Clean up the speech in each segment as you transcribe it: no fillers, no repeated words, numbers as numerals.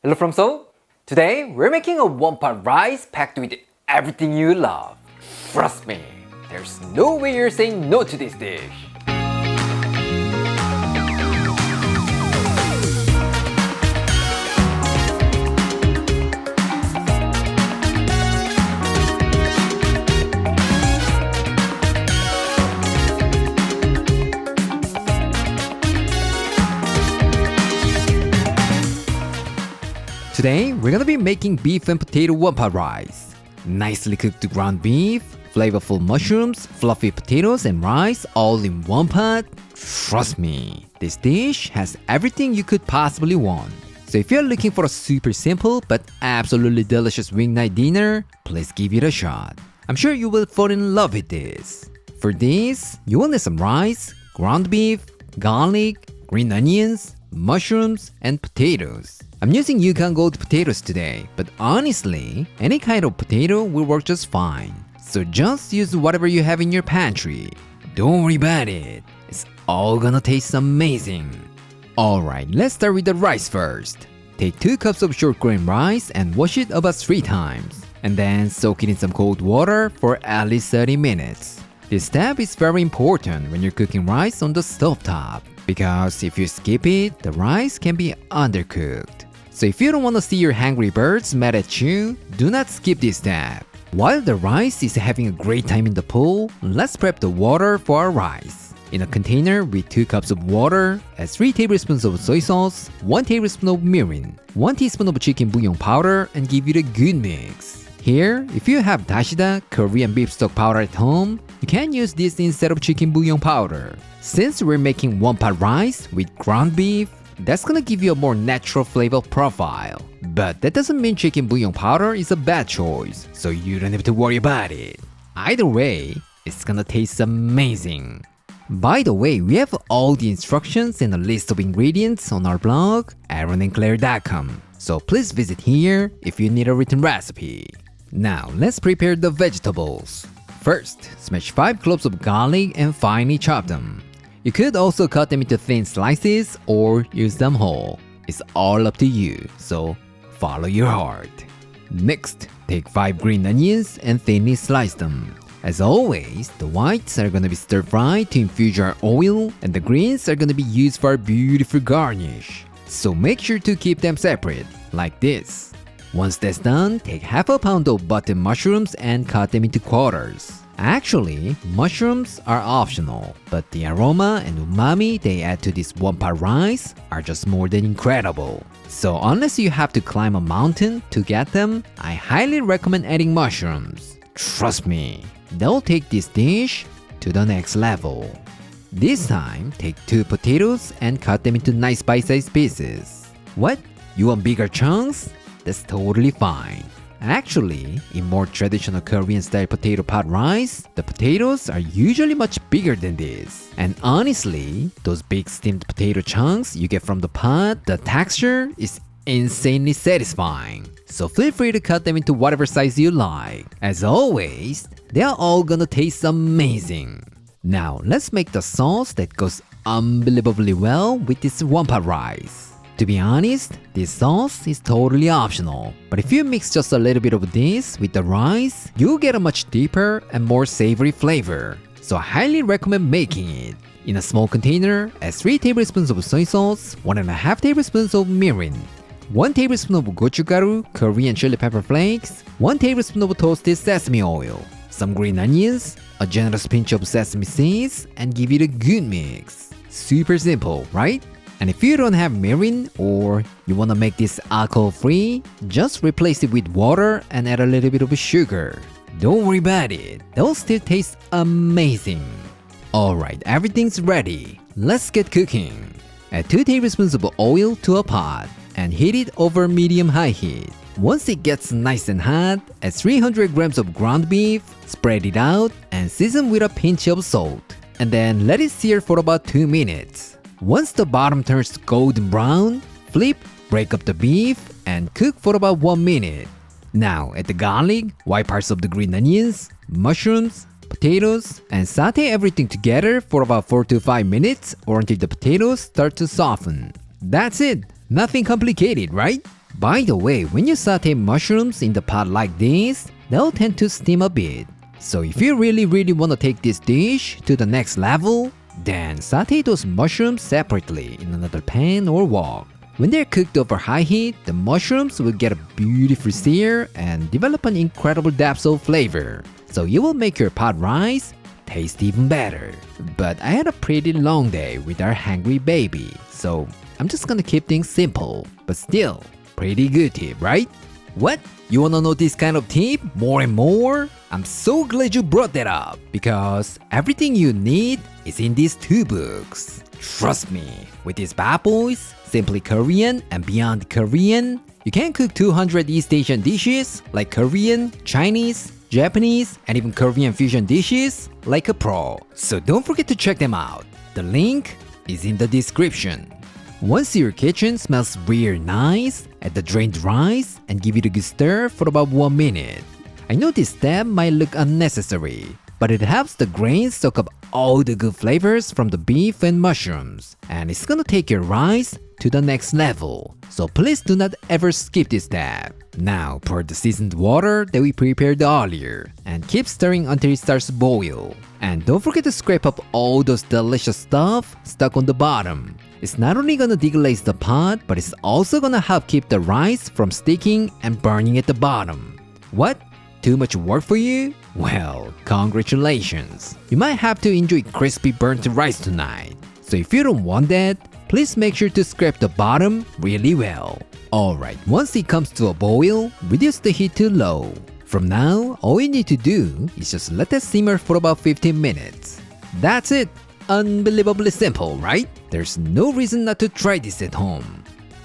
Hello from Seoul. Today we're making a one-pot rice packed with everything you love. Trust me, there's no way you're saying no to this dish. Today, we're gonna be making beef and potato one-pot rice. Nicely cooked ground beef, flavorful mushrooms, fluffy potatoes, and rice all in one pot. Trust me, this dish has everything you could possibly want. So if you're looking for a super simple but absolutely delicious weeknight dinner, please give it a shot. I'm sure you will fall in love with this. For this, you will need some rice, ground beef, garlic, green onions, mushrooms, and potatoes. I'm using Yukon Gold potatoes today, but honestly, any kind of potato will work just fine. So just use whatever you have in your pantry. Don't worry about it. It's all gonna taste amazing. Alright, let's start with the rice first. Take 2 cups of short grain rice and wash it about 3 times. And then soak it in some cold water for at least 30 minutes. This step is very important when you're cooking rice on the stovetop, because if you skip it, the rice can be undercooked. So if you don't want to see your hungry birds mad at you, do not skip this step. While the rice is having a great time in the pool, let's prep the water for our rice. In a container with 2 cups of water, add 3 tablespoons of soy sauce, 1 tablespoon of mirin, 1 teaspoon of chicken bouillon powder, and give it a good mix. Here, if you have dashida, Korean beef stock powder at home, you can use this instead of chicken bouillon powder. Since we're making one-pot rice with ground beef, that's gonna give you a more natural flavor profile. But that doesn't mean chicken bouillon powder is a bad choice, so you don't have to worry about it. Either way, it's gonna taste amazing. By the way, we have all the instructions and a list of ingredients on our blog, aaronandclaire.com. So please visit here if you need a written recipe. Now, let's prepare the vegetables. First, smash 5 cloves of garlic and finely chop them. You could also cut them into thin slices or use them whole. It's all up to you, so follow your heart. Next, take 5 green onions and thinly slice them. As always, the whites are gonna be stir-fried to infuse our oil, and the greens are gonna be used for our beautiful garnish. So make sure to keep them separate, like this. Once that's done, take half a pound of button mushrooms and cut them into quarters. Actually, mushrooms are optional, but the aroma and umami they add to this one-pot rice are just more than incredible. So unless you have to climb a mountain to get them, I highly recommend adding mushrooms. Trust me, they'll take this dish to the next level. This time, take 2 potatoes and cut them into nice bite-sized pieces. What? You want bigger chunks? That's totally fine. Actually, in more traditional Korean-style potato pot rice, the potatoes are usually much bigger than this. And honestly, those big steamed potato chunks you get from the pot, the texture is insanely satisfying. So feel free to cut them into whatever size you like. As always, they are all gonna taste amazing. Now, let's make the sauce that goes unbelievably well with this one-pot rice. To be honest, this sauce is totally optional, but if you mix just a little bit of this with the rice, you'll get a much deeper and more savory flavor. So I highly recommend making it. In a small container, add 3 tablespoons of soy sauce, 1.5 tablespoons of mirin, 1 tablespoon of gochugaru, Korean chili pepper flakes, 1 tablespoon of toasted sesame oil, some green onions, a generous pinch of sesame seeds, and give it a good mix. Super simple, right? And if you don't have mirin or you want to make this alcohol-free, just replace it with water and add a little bit of sugar. Don't worry about it, they'll still taste amazing. Alright, everything's ready. Let's get cooking. Add 2 tablespoons of oil to a pot and heat it over medium-high heat. Once it gets nice and hot, add 300 grams of ground beef, spread it out, and season with a pinch of salt. And then let it sear for about 2 minutes. Once the bottom turns golden brown, flip, break up the beef, and cook for about 1 minute. Now add the garlic, white parts of the green onions, mushrooms, potatoes, and saute everything together for about 4 to 5 minutes or until the potatoes start to soften. That's it! Nothing complicated, right? By the way, when you saute mushrooms in the pot like this, they'll tend to steam a bit. So if you really want to take this dish to the next level, then saute those mushrooms separately in another pan or wok. When they're cooked over high heat, the mushrooms will get a beautiful sear and develop an incredible depth of flavor. So you will make your pot rice taste even better. But I had a pretty long day with our hungry baby, so I'm just gonna keep things simple, but still pretty good tip, right? What? You wanna know this kind of tip more and more? I'm so glad you brought that up because everything you need is in these 2 books. Trust me, with these bad boys, Simply Korean and Beyond Korean, you can cook 200 East Asian dishes like Korean, Chinese, Japanese, and even Korean fusion dishes like a pro. So don't forget to check them out. The link is in the description. Once your kitchen smells real nice, add the drained rice and give it a good stir for about 1 minute. I know this step might look unnecessary, but it helps the grains soak up all the good flavors from the beef and mushrooms, and it's gonna take your rice to the next level. So please do not ever skip this step. Now pour the seasoned water that we prepared earlier and keep stirring until it starts to boil. And don't forget to scrape up all those delicious stuff stuck on the bottom. It's not only gonna deglaze the pot, but it's also gonna help keep the rice from sticking and burning at the bottom. What? Too much work for you? Well, congratulations. You might have to enjoy crispy burnt rice tonight. So if you don't want that, please make sure to scrape the bottom really well. Alright, once it comes to a boil, reduce the heat to low. From now, all you need to do is just let that simmer for about 15 minutes. That's it! Unbelievably simple, right? There's no reason not to try this at home.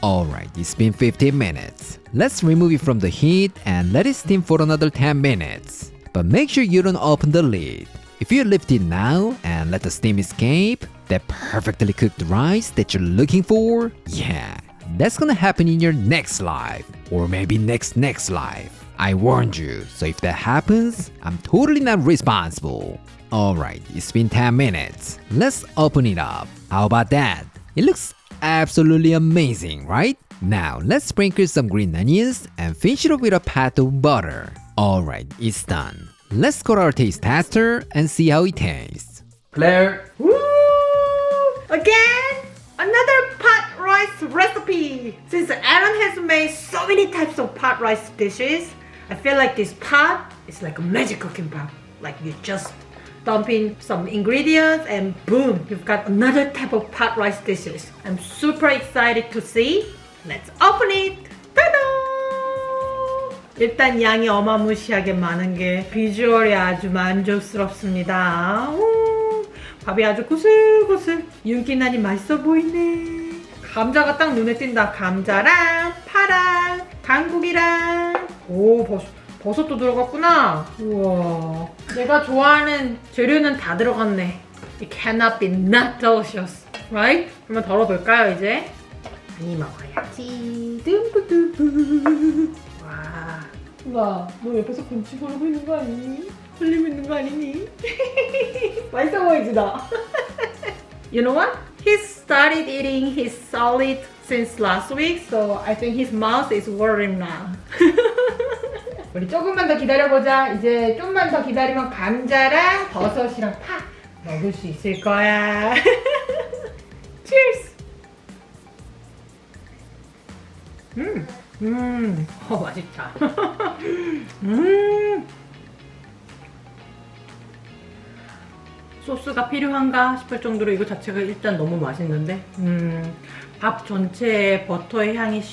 Alright, it's been 15 minutes. Let's remove it from the heat and let it steam for another 10 minutes. But make sure you don't open the lid. If you lift it now and let the steam escape, that perfectly cooked rice that you're looking for, yeah, that's gonna happen in your next life. Or maybe next life. I warned you, so if that happens, I'm totally not responsible. Alright, it's been 10 minutes. Let's open it up. How about that? It looks absolutely amazing, right? Now, let's sprinkle some green onions and finish it off with a pat of butter. Alright, it's done. Let's go to our taste tester and see how it tastes. Claire. Woo! Again! Another pot rice recipe! Since Aaron has made so many types of pot rice dishes, I feel like this pot is like a magic cooking pot. Like you just dump in some ingredients and boom, you've got another type of pot rice dishes. I'm super excited to see. Let's open it! Ta-da! 일단 양이 어마무시하게 많은 게 비주얼이 아주 만족스럽습니다. 오, 밥이 아주 고슬고슬 윤기나니 맛있어 보이네. 감자가 딱 눈에 띈다. 감자랑 파랑 강국이랑 오 버섯도 들어갔구나. 우와, 내가 좋아하는 재료는 다 들어갔네. It cannot be not delicious, right? 그러면 덜어볼까요 이제? 많이 먹어야지. 듬뿌듬뿌. 와, 너 옆에서 곤치거리고 있는 거 아니니? 흘리고 있는 거 아니니? 맛있어 보이지 너? You know what? He started eating his solid since last week, so I think his mouth is watering now. 우리 조금만 더 기다려보자. 이제 좀만 더 기다리면 감자랑 버섯이랑 파 먹을 수 있을 거야. Cheers! 맛있다. 소스가 필요한가 싶을 정도로 이거 자체가 일단 너무 맛있는데 밥 전체에 버터의 향이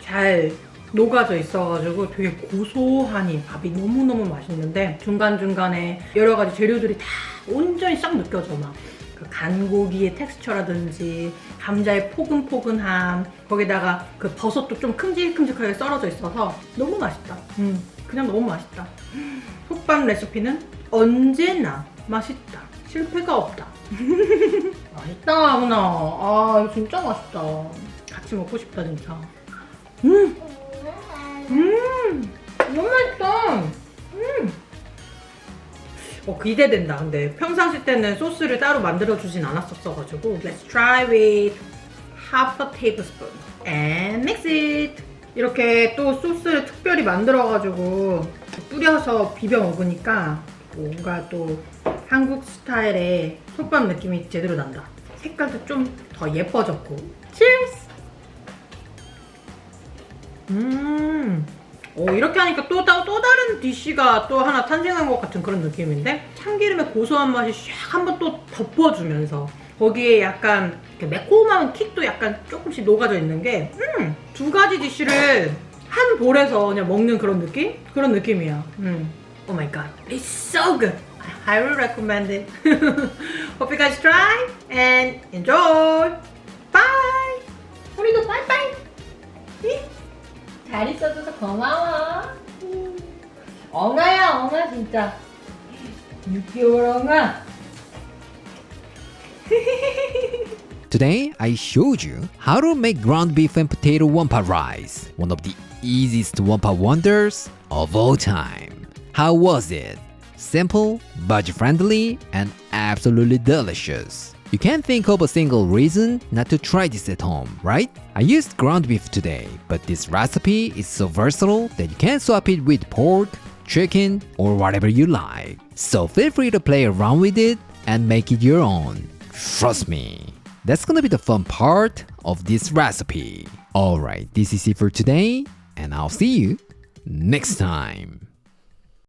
잘 녹아져 있어가지고 되게 고소하니 밥이 너무너무 맛있는데 중간중간에 여러 가지 재료들이 다 온전히 싹 느껴져. 막 그 간고기의 텍스처라든지 감자의 포근포근함, 거기다가 그 버섯도 좀 큼직큼직하게 썰어져 있어서 너무 맛있다. 그냥 너무 맛있다. 솥밥 레시피는 언제나 맛있다. 실패가 없다. 맛있다 누나. 아 이거 진짜 맛있다. 같이 먹고 싶다 진짜. 너무 맛있다. 기대된다. 근데 평상시 때는 소스를 따로 만들어주진 않았었어가지고 Let's try with half a tablespoon. and mix it. 이렇게 또 소스를 특별히 만들어가지고 뿌려서 비벼 먹으니까 뭔가 또 한국 스타일의 솥밥 느낌이 제대로 난다. 색깔도 좀 더 예뻐졌고. Cheers! 이렇게 하니까 또 다른 디쉬가 또 하나 탄생한 것 같은 그런 느낌인데? 참기름의 고소한 맛이 샥 한번 또 덮어주면서 거기에 약간 매콤한 킥도 약간 조금씩 녹아져 있는 게 두 가지 디쉬를 한 볼에서 그냥 먹는 그런 느낌? 그런 느낌이야. Oh my god, it's so good! I highly recommend it. Hope you guys try and enjoy! Bye! 우리도 빠이빠이! 잘 있어줘서 고마워. 엉아야 엉아 진짜. 6개월 엉아. Today, I showed you how to make ground beef and potato wonton rice, one of the easiest wonton wonders of all time. How was it? Simple, budget-friendly, and absolutely delicious. You can't think of a single reason not to try this at home, right? I used ground beef today, but this recipe is so versatile that you can swap it with pork, chicken, or whatever you like. So feel free to play around with it and make it your own. Trust me. That's gonna be the fun part of this recipe. Alright, this is it for today, and I'll see you next time.